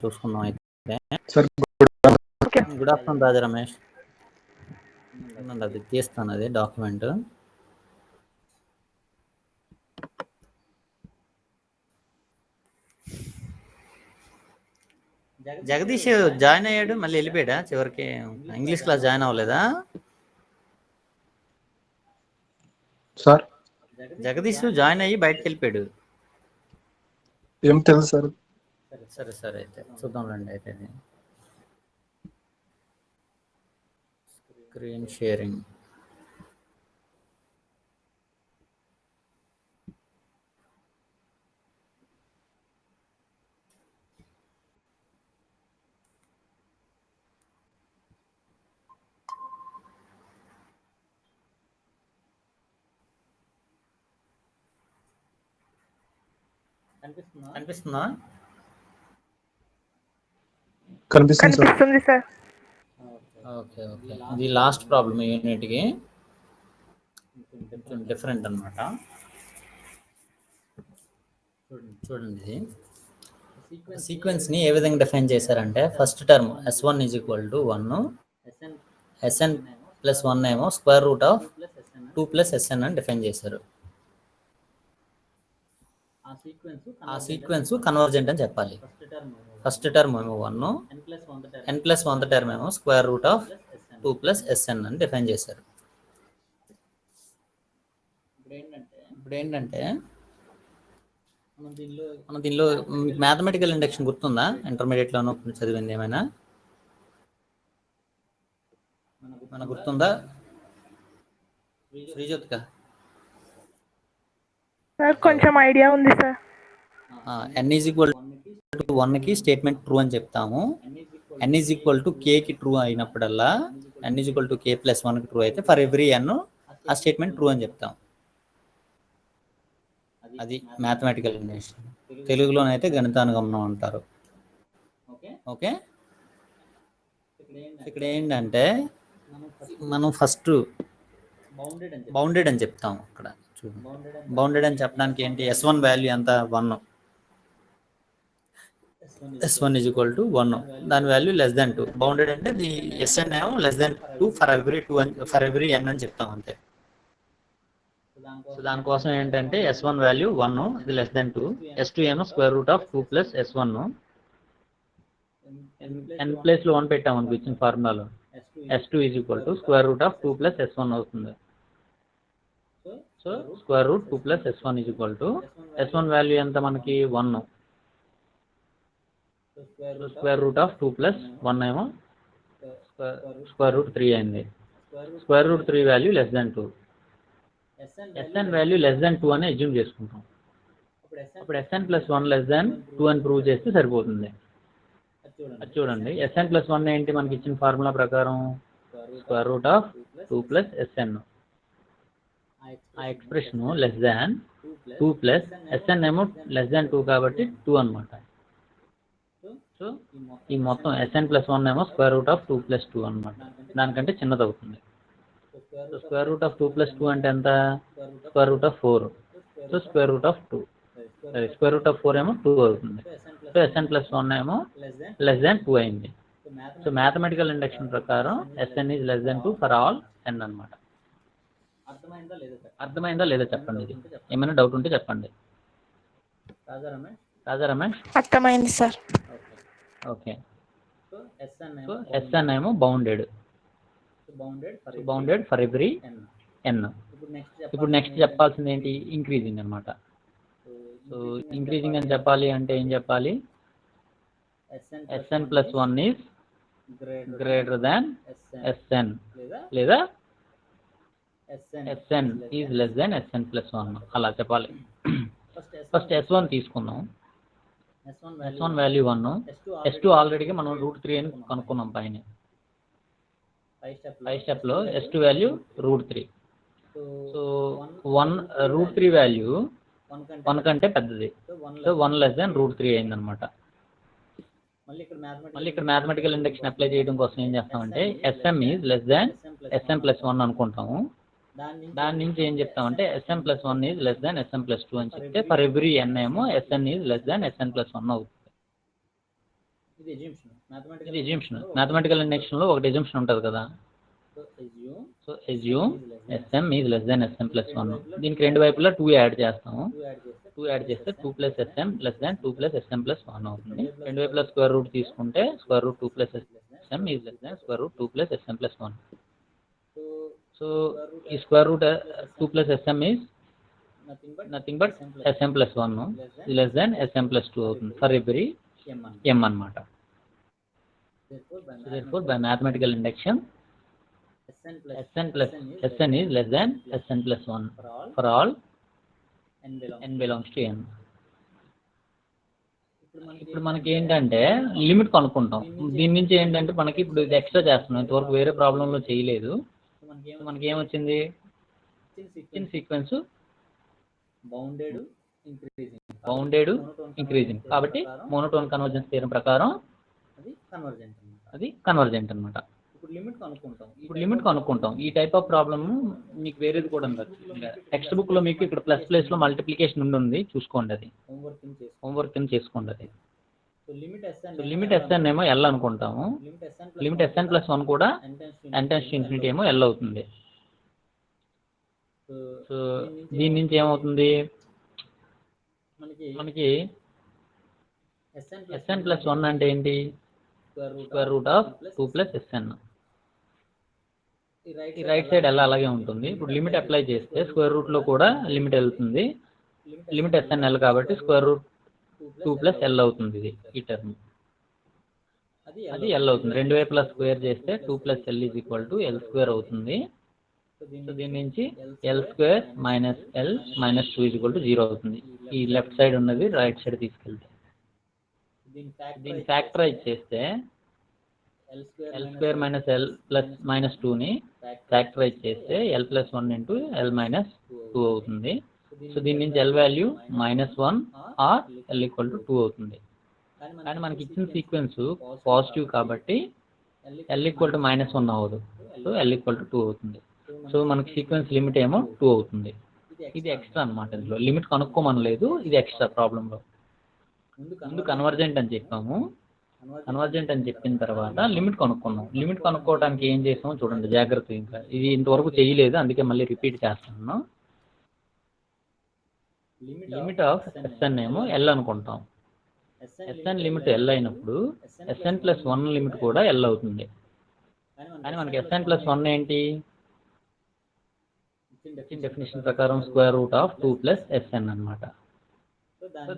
చూసుకుందాం అయితే. Sir good afternoon రాజా రమేష్. అది తీస్తాను, అది డాక్యుమెంట్. జగదీష్ జాయిన్ అయ్యాడు, మళ్ళీ వెళ్ళిపోయాడా చివరికి? ఇంగ్లీష్ క్లాస్ జాయిన్ అవ్వలేదా సార్? జగదీష్ జాయిన్ అయ్యి బయటకు వెళ్ళిపోయాడు. ఏం తెలుసు సార్. సరే సరే అయితే చూద్దాం రండి. అయితే స్క్రీన్ షేరింగ్. కనిపిస్తుందా? కనిపిస్తుంది సార్. ఓకే ఓకే, ఇది లాస్ట్ ప్రాబ్లం ఈ యూనిట్కి, కొంచెం డిఫరెంట్ అనమాట. చూడండి, సీక్వెన్స్ని ఏ విధంగా డిఫైన్ చేశారంటే, first term S1 is equal to 1, SN plus 1 ఏమో square root of 2 plus SN అని డిఫైన్ చేశారు. ఆ సీక్వెన్స్ కన్వర్జెంట్ అని చెప్పాలి. ఫస్ట్ టర్మ్ ఏమో 1, n+1 టర్మ్ ఏమో square root of 2 plus SN అని డిఫైన్ చేశారు. ఇప్పుడు ఏంటంటే మనం దీనిలో మ్యాథమెటికల్ ఇండక్షన్ గుర్తుందా? ఇంటర్మీడియట్లోనూ చదివింది ఏమైనా మన గుర్తుందా శ్రీజ్యోతిక? కొంచెం ఐడియా ఉంది sir. n is equal to 1కి స్టేట్మెంట్ ట్రూ అని చెప్తాము. n ఈజ్ ఈక్వల్ టు kకి ట్రూ అయినప్పుడల్లా, n ఈజ్ ఈక్వల్ టు k+1కి ట్రూ అయితే ఫర్ ఎవ్రీ n ఆ స్టేట్మెంట్ ట్రూ అని చెప్తాం. అది మ్యాథమెటికల్ ఇండక్షన్. తెలుగులోనైతే గణితానుగమనం అంటారు. ఓకే, ఇక్కడ ఏంటంటే మనం ఫస్ట్ బౌండెడ్ అని చెప్తాం. ఇక్కడ చూడండి, బౌండెడ్ అని చెప్పడానికి ఏంటి, S1 వాల్యూ ఎంత? 1. S1 ఈజ్ ఈక్వల్ టు 1, దాని వాల్యూ లెస్ దాన్ 2. బౌండెడ్ అంటే ది SN ఏమో less than 2 for every n అని చెప్తాం అంతే. సో దానికోసం ఏంటంటే S1 వాల్యూ 1, ఇది లెస్ దాన్ 2. S2 ఏమో square root of 2 plus S1. n ప్లేస్లో 1 పెట్టాం అనుకో ఇచ్చిన ఫార్ములాలో. S2 is equal to square root of 2 plus S1 అవుతుంది. So square root 2 plus S1 is equal to S1 value ఎంత మనకి? 1. స్క్వేర్ రూట్ ఆఫ్ 2 ప్లస్ 1 ఏమో square root 3 అయింది. Square root 3 value less than 2. SN value less than 2 అని assume చేసుకుంటాం. అప్పుడు SN plus 1 less than 2 అని prove చేస్తే సరిపోతుంది. అది చూడండి, SN ప్లస్ 1 ఏంటి మనకి ఇచ్చిన ఫార్ములా ప్రకారం? Square root of 2 plus SN. ఆ expression less than 2 plus SN ఏమో లెస్ దాన్ 2 కాబట్టి 2 అనమాట. సో ఈ మొత్తం SN ప్లస్ 1 ఏమో స్క్వేర్ రూట్ ఆఫ్ 2 ప్లస్ 2 అనమాట, దానికంటే చిన్నది అవుతుంది. So square root of 2 plus 2 అంటే ఎంత? Square root of 4. So square root of 2, square root of 4 ఏమో 2 అవుతుంది. సో SN ప్లస్ 1 ఏమో లెస్ దాన్ 2 అయింది. సో మ్యాథమెటికల్ ఇండక్షన్ ప్రకారం SN is less than 2 for all n అనమాట. అర్థమైందా లేదా చెప్పండి. ఇది ఏమైనా డౌట్ ఉంటే చెప్పండి. రాజా రమేష్? అర్థమైంది సార్. ఓకే, సో SN ఏమో బౌండెడ్ ఫర్ ఎవ్రీ n. ఇప్పుడు నెక్స్ట్ చెప్పాల్సింది ఏంటి? ఇంక్రీజింగ్ అనమాట. సో ఇంక్రీజింగ్ అని చెప్పాలి అంటే ఏం చెప్పాలి? SN plus 1 is greater than SN, లేదా SN is less than SN plus 1, అలా చెప్పాలి. ఫస్ట్ S1 తీసుకుందాం. S1 వాల్యూ 1, S2 ఆల్రెడీగా మనం √3 అని కనుక్కున్నాం పైన. పై స్టెప్లో S2 వాల్యూ √3. సో 1 √3 వాల్యూ 1 కంటే పెద్దది. సో 1 లెస్ దాన్ √3 అయిందనమాట. మళ్ళీ ఇక్కడ మ్యాథమెటికల్ ఇండక్షన్ అప్లై చేయడం కోసం ఏం చేస్తామంటే SM is less than SN plus 1 అనుకుంటాము. దాని నుంచి ఏం చెప్తామంటే SM plus 1 is less than SM plus 2 అని చెప్తే ఫర్ ఎవ్రీ n ఏమో SN is less than SN plus 1 అవుతుంది. ఇది ఎజ్యూమ్షన్. మ్యాథమెటికల్ ఇండక్షన్ లో ఒకటి ఎజ్యూమ్షన్ ఉంటుంది కదా. So assume sm is less than sm plus 1. దీనికి రెండు వైపులా 2 యాడ్ చేస్తాము. 2 యాడ్ చేస్తే 2 plus sm less than 2 plus sm plus 1 అవుతుంది. రెండు వైపులా స్క్వేర్ రూట్ తీసుకుంటే square root 2 plus sm is less than square root 2 plus sm plus 1. So ఈ square root 2 plus sm is nothing but sm plus 1 is less than sm plus 2 అవుతుంది for every m అన్నమాట. Therefore by mathematical induction Sn is less than Sn plus 1 for all n belongs to n. ఇప్పుడు మనకి ఏంటంటే limit కనుక్కుంటాం. దీని నుంచి ఏంటంటే మనకి ఇప్పుడు ఇది ఎక్స్ట్రా చేస్తున్నాం, ఇంతవరకు వేరే ప్రాబ్లంలో చేయలేదు. మనకి ఏమొచ్చింది, ఇన్ సీక్వెన్స్ బౌండెడ్ ఇంక్రీజింగ్, కాబట్టి మోనోటోన్ కన్వర్జెన్స్ థియరం ప్రకారం అది కన్వర్జెంట్ అన్నమాట. ఇప్పుడు లిమిట్ కనుక్కుంటాం. ఈ టైప్ ఆఫ్ ప్రాబ్లమ్ మీకు వేరేది కూడా ఉండదు. టెక్స్ట్ బుక్ లో మీకు ఇక్కడ ప్లేస్ లో మల్టిప్లికేషన్ ఉంది, చూసుకోండి, అది హోంవర్క్ కింద చేసుకోండి. అది సో లిమిట్ ఎస్ఎన్ ఏమో ఎల్ అనుకుంటాము. లిమిట్ ఎస్ఎన్ ప్లస్ 1 కూడా n→∞ ఏమో ఎల్ అవుతుంది. సో దీని నుంచి ఏమవుతుంది, మనకి ఎస్ఎన్ ప్లస్ 1 అంటే ఏంటి, square root of 2 plus sn. ఈ రైట్ సైడ్ ఎలా అలాగే ఉంటుంది. ఇప్పుడు లిమిట్ అప్లై చేస్తే స్క్వేర్ రూట్ లో కూడా లిమిట్ వెళ్తుంది. లిమిట్ ఎస్ఎన్ ఎల్ కాబట్టి స్క్వేర్ రూట్ 2 plus ఎల్ అవుతుంది. ఇది ఈ టర్మ్ అది ఎల్ అవుతుంది. రెండు వైపులా స్క్వేర్ చేస్తే 2 plus L is equal to L square అవుతుంది. సో దీని నుంచి L square minus L minus 2 is equal to 0 అవుతుంది. ఈ లెఫ్ట్ సైడ్ ఉన్నది రైట్ సైడ్ తీసుకెళ్తే దీన్ని ఫ్యాక్టరైజ్ చేస్తే L square minus L plus minus 2ని ఫ్యాక్టరైజ్ చేస్తే L plus 1 into L minus 2 అవుతుంది. సో దీని నుంచి L value -1 or L equal to 2 అవుతుంది. కానీ మనకి ఇచ్చిన సీక్వెన్స్ పాజిటివ్ కాబట్టి ఎల్ ఈక్వల్ టు -1 అవ్వదు. సో ఎల్ ఈక్వల్ టు 2 అవుతుంది. సో మనకి సీక్వెన్స్ లిమిట్ ఏమో 2 అవుతుంది. ఇది ఎక్స్ట్రా అనమాట. ఇందులో లిమిట్ కనుక్కోమనలేదు, ఇది ఎక్స్ట్రా ప్రాబ్లంలో. ముందు కన్వర్జెంట్ అని చెప్పాము. కన్వర్జెంట్ అని చెప్పిన తర్వాత లిమిట్ కనుక్కున్నాం. లిమిట్ కనుక్కోవడానికి ఏం చేసామో చూడండి జాగ్రత్త. ఇంకా ఇది ఇంతవరకు చేయలేదు, అందుకే మళ్ళీ రిపీట్ చేస్తున్నాను. లిమిట్ ఆఫ్ ఎస్ఎన్ ఏమో ఎల్ అనుకుంటాం. ఎస్ఎన్ లిమిట్ ఎల్ అయినప్పుడు ఎస్ఎన్ ప్లస్ 1 లిమిట్ కూడా ఎల్ అవుతుంది. కానీ మనకి ఎస్ఎన్ ప్లస్ 1 ఏంటి, డెఫినేషన్ ప్రకారం square root of 2 plus sn అన్నమాట. సో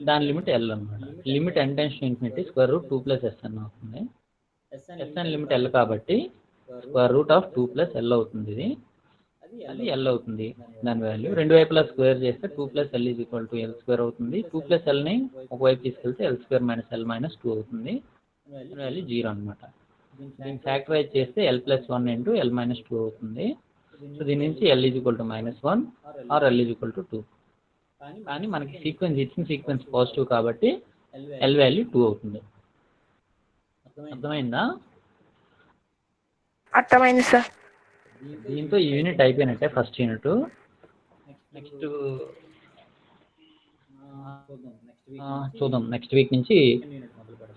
దాని లిమిట్ ఎల్ అన్నమాట. Limit n→∞ square root 2 plus sn అవుతుంది. sn లిమిట్ ఎల్ కాబట్టి square root of 2 plus L అవుతుంది. ఇది అది ఎల్ అవుతుంది దాని వాల్యూ. రెండు వైపులా స్క్వేర్ చేస్తే 2 plus L is equal to L square అవుతుంది. 2 plus ఎల్ని ఒకవైపు తీసుకెళ్తే L square minus L minus 2 అవుతుంది. వాల్యూ 0 అనమాట. దీన్ని ఫ్యాక్టరైజ్ చేస్తే L plus 1 into L minus 2 అవుతుంది. సో దీని నుంచి L is equal to -1 or L is equal to 2. కానీ మనకి సీక్వెన్స్ ఇచ్చిన సీక్వెన్స్ పాజిటివ్ కాబట్టి ఎల్ వాల్యూ 2 అవుతుంది. అర్థమైందా? అర్థమైంది సార్. దీంతో ఈ యూనిట్ అయిపోయినట్టే, ఫస్ట్ యూనిట్. నెక్స్ట్ చూద్దాం. నెక్స్ట్ వీక్ నుంచి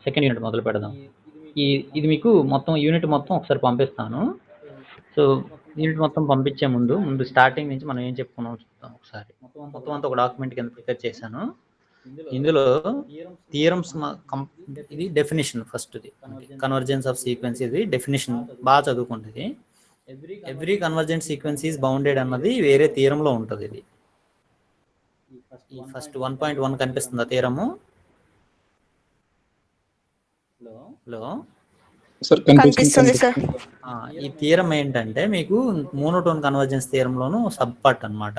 సెకండ్ యూనిట్ మొదలు పెడదాం. ఇది మీకు మొత్తం యూనిట్ మొత్తం ఒకసారి పంపిస్తాను. సో యూనిట్ మొత్తం పంపించే ముందు స్టార్టింగ్ నుంచి మనం ఏం చెప్పుకున్నాం చూద్దాం ఒకసారి. మొత్తం అంతా ఒక డాక్యుమెంట్ కింద ప్రిపేర్ చేశాను. ఇందులో థియరమ్స్, ఇది డెఫినేషన్ ఫస్ట్ది, కన్వర్జెన్స్ ఆఫ్ సీక్వెన్స్. ఇది డెఫినేషన్ బాగా చదువుకుంటుంది. Every convergent sequence is bounded అన్నది వేరే థియరంలో ఉంటుంది. ఇది ఫస్ట్ 1.1 కనిపిస్తుందా థియరము? హలో కనిపిస్తుంది సార్. ఈ థియరం ఏంటంటే మీకు మోనోటోన్ కన్వర్జెన్స్ థియరంలోను సబ్ పార్ట్ అన్నమాట.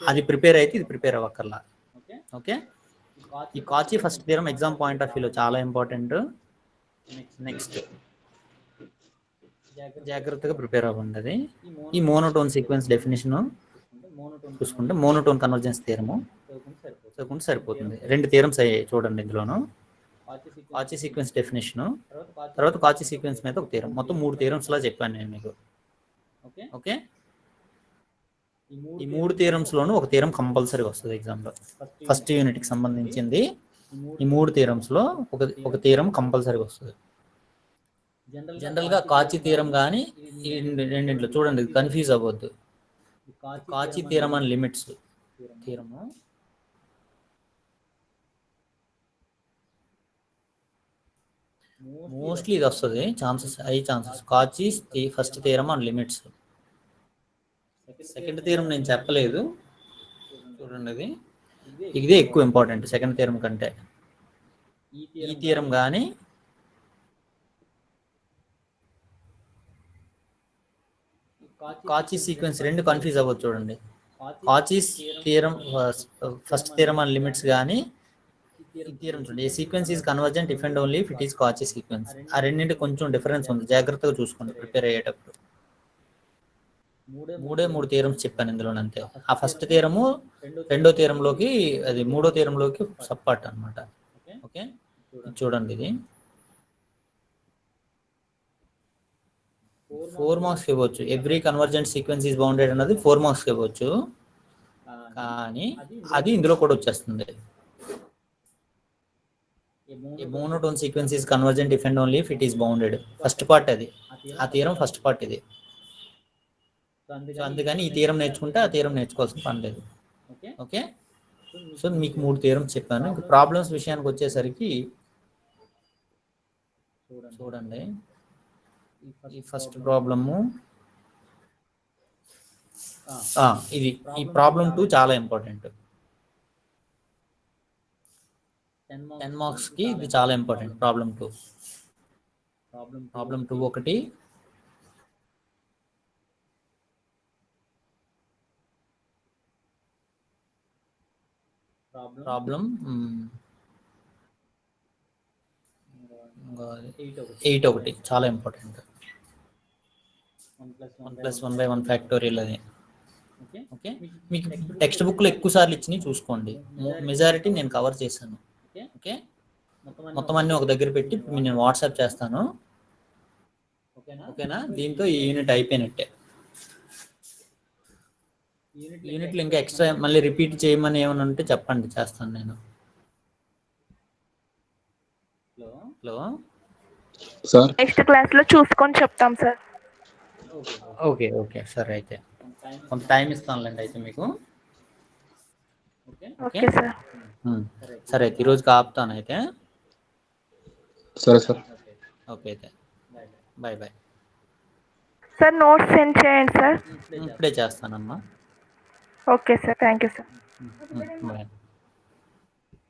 అది ప్రిపేర్ అయితే ఇది ప్రిపేర్ అవ్వక్కర్లా. ఓకే, ఈ కాచి first theorem exam point of వ్యూలో చాలా ఇంపార్టెంట్. నెక్స్ట్ జాగ్రత్తగా ప్రిపేర్ అవ్వండి. అది ఈ మోనోటోన్ సీక్వెన్స్ డెఫినేషన్ చూసుకుంటే మోనోటోన్ కన్వర్జెన్స్ థియరము చదువుకుంటే సరిపోతుంది. రెండు థియరమ్స్ అయ్యాయి చూడండి ఇందులోను. కాచి సీక్వెన్స్ డెఫినేషను, తర్వాత కాచి సీక్వెన్స్ మీద ఒక థియరం. మొత్తం 3 థియరమ్స్ లా చెప్పాను నేను మీకు. ఓకే, ఈ 3 థియరమ్స్ లోనూ ఒక థియరం కంపల్సరీగా వస్తుంది ఎగ్జామ్లో. ఫస్ట్ యూనిట్కి సంబంధించింది ఈ 3 థీరమ్స్లో ఒక థీరం కంపల్సరీగా వస్తుంది. జనరల్గా కాచి థీరం కానీ ఈ రెండింటిలో చూడండి, కన్ఫ్యూజ్ అవ్వద్దు. కాచి థీరం అని లిమిట్స్ థీరము మోస్ట్లీ ఇది వస్తుంది, హై ఛాన్సెస్. కాచి first theorem and limits. Second theorem నేను చెప్పలేదు, చూడండి ఇదే ఎక్కువ ఇంపార్టెంట్ సెకండ్ థీరం కంటే. ఈ థీరం కానీ కాచి సీక్వెన్స్ రెండు కన్ఫ్యూజ్ అవ్వదు. చూడండి, Cauchy theorem first theorem and limits కానీ ఈ థియరం చూడండి, a sequence is convergent if and only if it is Cauchy sequence. ఆ రెండింటి కొంచెం డిఫరెన్స్ ఉంది, జాగ్రత్తగా చూసుకోండి ప్రిపేర్ అయ్యేటప్పుడు. మూడు థియరమ్స్ చెప్పాను ఇందులో అంతే. ఆ ఫస్ట్ థియరము రెండో థియరంలోకి, అది మూడో థియరంలోకి సబ్పార్ట్ అనమాట. ఓకే, చూడండి ఇది 4 మార్క్స్ ఇవ్వచ్చు. Every convergent sequence is bounded అన్నది 4 మార్క్స్ ఇవ్వచ్చు, కానీ అది ఇందులో కూడా వచ్చేస్తుంది. A monotone sequence is convergent if and only if it is bounded. First part అది, ఆ థియరం ఫస్ట్ పార్ట్ ఇది. సో అందుకని ఈ థియరం నేర్చుకుంటే ఆ థియరం నేర్చుకోవాల్సిన పని లేదు. ఓకే, సో మీకు 3 థియరమ్స్ చెప్పాను. ఇంకా ప్రాబ్లమ్స్ విషయానికి వచ్చేసరికి చూడండి, ఈ ఫస్ట్ ప్రాబ్లము ఇది. ఈ ప్రాబ్లం 2 చాలా ఇంపార్టెంట్. 10 మార్క్స్కి ఇది చాలా ఇంపార్టెంట్. ప్రాబ్లం 2 ఒకటి, ప్రాబ్లం 8 ఒకటి చాలా ఇంపార్టెంట్. 1+1/1 ఫ్యాక్టోరియల్ అది. ఓకే, మీకు టెక్స్ట్ బుక్లో ఎక్కువ సార్లు ఇచ్చినవి చూసుకోండి, మెజారిటీ నేను కవర్ చేశాను. ఓకే, మొత్తం అన్నీ ఒక దగ్గర పెట్టి నేను వాట్సాప్ చేస్తాను. ఓకేనా, దీంతో ఈ యూనిట్ అయిపోయినట్టే. యూనిట్లు ఇంకా ఎక్స్ట్రా మళ్ళీ రిపీట్ చేయమని ఏమైనా ఉంటే చెప్పండి, చేస్తాను నేను. హలో సార్, నెక్స్ట్ క్లాస్ లో చూసుకొని చెప్తాం సార్. ఓకే సరే, అయితే కొంత టైం ఇస్తానులేండి అయితే మీకు. Okay sir. సరే అయితే ఈరోజుకి ఆపుతాను అయితే. సరే సార్. ఓకే అయితే బాయ్. సార్ నోట్స్ సెండ్ చేయండి సార్. ఇప్పుడే చేస్తానమ్మా. Okay sir, thank you sir. Bye.